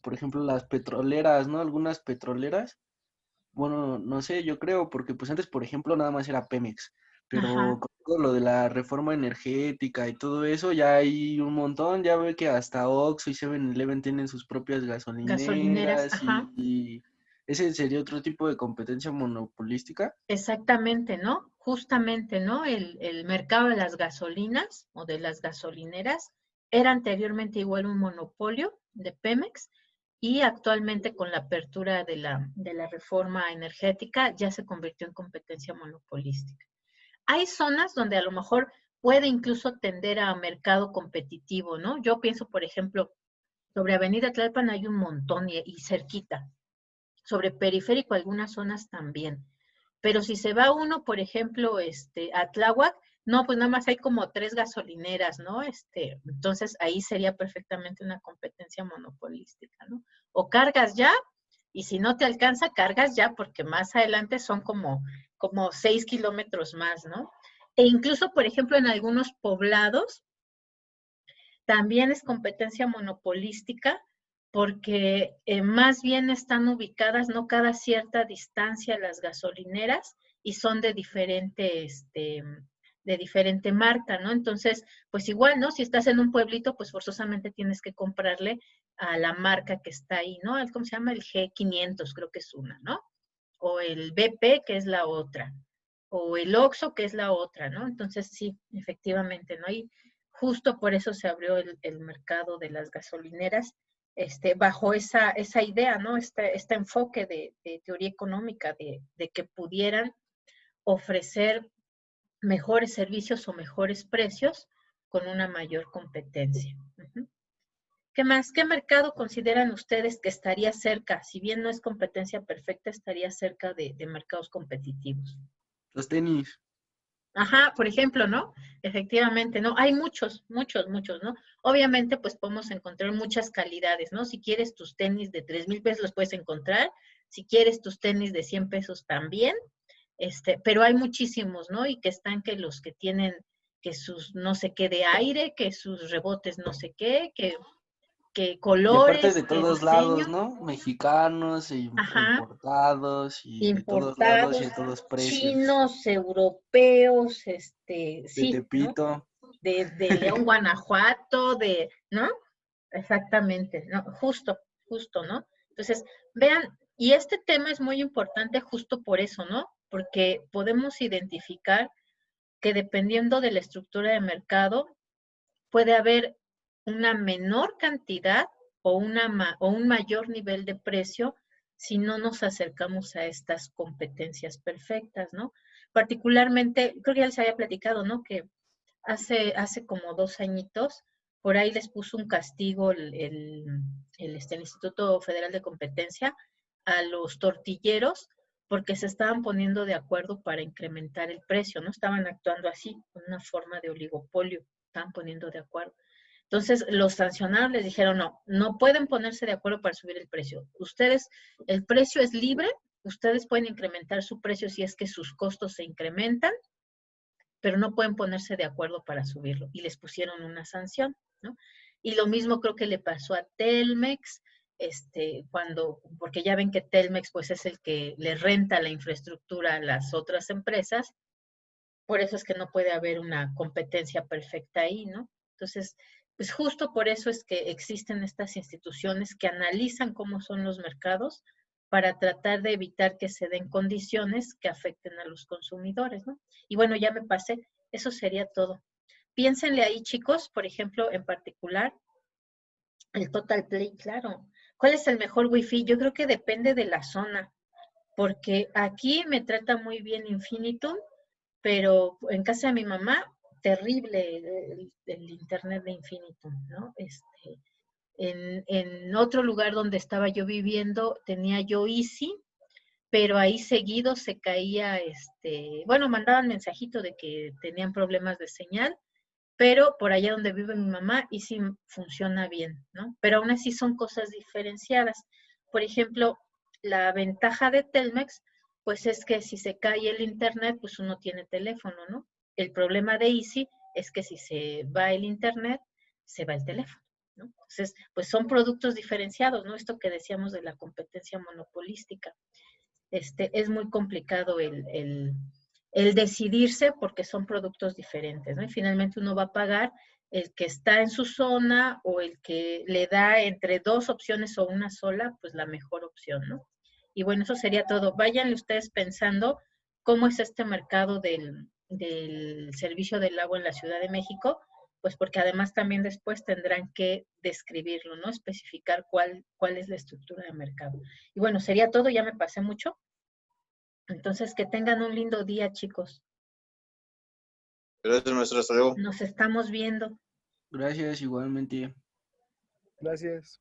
por ejemplo, las petroleras, ¿no? Algunas petroleras. Bueno, no sé, yo creo, porque pues antes, por ejemplo, nada más era Pemex, pero Ajá. con todo lo de la reforma energética y todo eso, ya hay un montón, ya ve que hasta Oxxo y 7-Eleven tienen sus propias Gasolineras, gasolineras ajá. y ese sería otro tipo de competencia monopolística. Exactamente, ¿no? Justamente, ¿no? El mercado de las gasolinas o de las gasolineras era anteriormente igual un monopolio de Pemex y actualmente con la apertura de la reforma energética ya se convirtió en competencia monopolística. Hay zonas donde a lo mejor puede incluso tender a mercado competitivo, ¿no? Yo pienso, por ejemplo, sobre Avenida Tlalpan hay un montón y cerquita. Sobre Periférico algunas zonas también. Pero si se va uno, por ejemplo, a Tláhuac, no, pues nada más hay como 3 gasolineras, ¿no? Entonces ahí sería perfectamente una competencia monopolística, ¿no? O cargas ya, y si no te alcanza, cargas ya, porque más adelante son como 6 kilómetros más, ¿no? E incluso, por ejemplo, en algunos poblados, también es competencia monopolística, porque más bien están ubicadas no cada cierta distancia las gasolineras y son de diferente marca, ¿no? Entonces, pues igual, ¿no? Si estás en un pueblito, pues forzosamente tienes que comprarle a la marca que está ahí, ¿no? ¿Cómo se llama? El G500, creo que es una, ¿no? O el BP, que es la otra, o el Oxxo, que es la otra, ¿no? Entonces, sí, efectivamente, ¿no? Y justo por eso se abrió el mercado de las gasolineras, bajo esa idea, ¿no? Este enfoque de teoría económica, de que pudieran ofrecer mejores servicios o mejores precios con una mayor competencia. Uh-huh. ¿Qué más? ¿Qué mercado consideran ustedes que estaría cerca? Si bien no es competencia perfecta, estaría cerca de mercados competitivos. Los tenis. Ajá, por ejemplo, ¿no? Efectivamente, ¿no? Hay muchos, ¿no? Obviamente, pues podemos encontrar muchas calidades, ¿no? Si quieres tus tenis de 3,000 pesos, los puedes encontrar. Si quieres tus tenis de 100 pesos también. Pero hay muchísimos, ¿no? Y que están que los que tienen que sus no sé qué de aire, que sus rebotes no sé qué, que Y aparte colores, de que todos lados, diseño. ¿no? Mexicanos, Ajá. importados y de todos lados y de Importados, todos precios. chinos, europeos, De sí, ¿no? Tepito. De León, Guanajuato, ¿no? Exactamente, ¿no? Justo, ¿no? Entonces, vean, y este tema es muy importante justo por eso, ¿no? Porque podemos identificar que dependiendo de la estructura de mercado, puede haber una menor cantidad o un mayor nivel de precio si no nos acercamos a estas competencias perfectas, ¿no? Particularmente, creo que ya les había platicado, ¿no? Que hace como 2 añitos, por ahí les puso un castigo el Instituto Federal de Competencia a los tortilleros porque se estaban poniendo de acuerdo para incrementar el precio, ¿no? Estaban actuando así, con una forma de oligopolio, estaban poniendo de acuerdo. Entonces, los sancionaron, les dijeron, no pueden ponerse de acuerdo para subir el precio. Ustedes, el precio es libre, ustedes pueden incrementar su precio si es que sus costos se incrementan, pero no pueden ponerse de acuerdo para subirlo. Y les pusieron una sanción, ¿no? Y lo mismo creo que le pasó a Telmex, porque ya ven que Telmex pues es el que le renta la infraestructura a las otras empresas, por eso es que no puede haber una competencia perfecta ahí, ¿no? Entonces, pues justo por eso es que existen estas instituciones que analizan cómo son los mercados para tratar de evitar que se den condiciones que afecten a los consumidores, ¿no? Y bueno, ya me pasé, eso sería todo. Piénsenle ahí, chicos, por ejemplo, en particular, el Total Play, claro. ¿Cuál es el mejor Wi-Fi? Yo creo que depende de la zona, porque aquí me trata muy bien Infinitum, pero en casa de mi mamá, terrible el internet de Infinitum, ¿no? En otro lugar donde estaba yo viviendo tenía yo Easy, pero ahí seguido se caía, bueno, mandaban mensajito de que tenían problemas de señal, pero por allá donde vive mi mamá Easy funciona bien, ¿no? Pero aún así son cosas diferenciadas. Por ejemplo, la ventaja de Telmex, pues es que si se cae el internet, pues uno tiene teléfono, ¿no? El problema de Easy es que si se va el internet, se va el teléfono, ¿no? Entonces, pues son productos diferenciados, ¿no? Esto que decíamos de la competencia monopolística. Es muy complicado el decidirse porque son productos diferentes, ¿no? Y finalmente uno va a pagar el que está en su zona o el que le da entre 2 opciones o una sola, pues la mejor opción, ¿no? Y bueno, eso sería todo. Váyanle ustedes pensando cómo es este mercado del servicio del agua en la Ciudad de México pues porque además también después tendrán que describirlo, ¿no? Especificar cuál es la estructura de mercado. Y bueno, sería todo, ya me pasé mucho. Entonces, que tengan un lindo día, chicos. Gracias, maestra. Hasta luego. Nos estamos viendo. Gracias, igualmente. Gracias.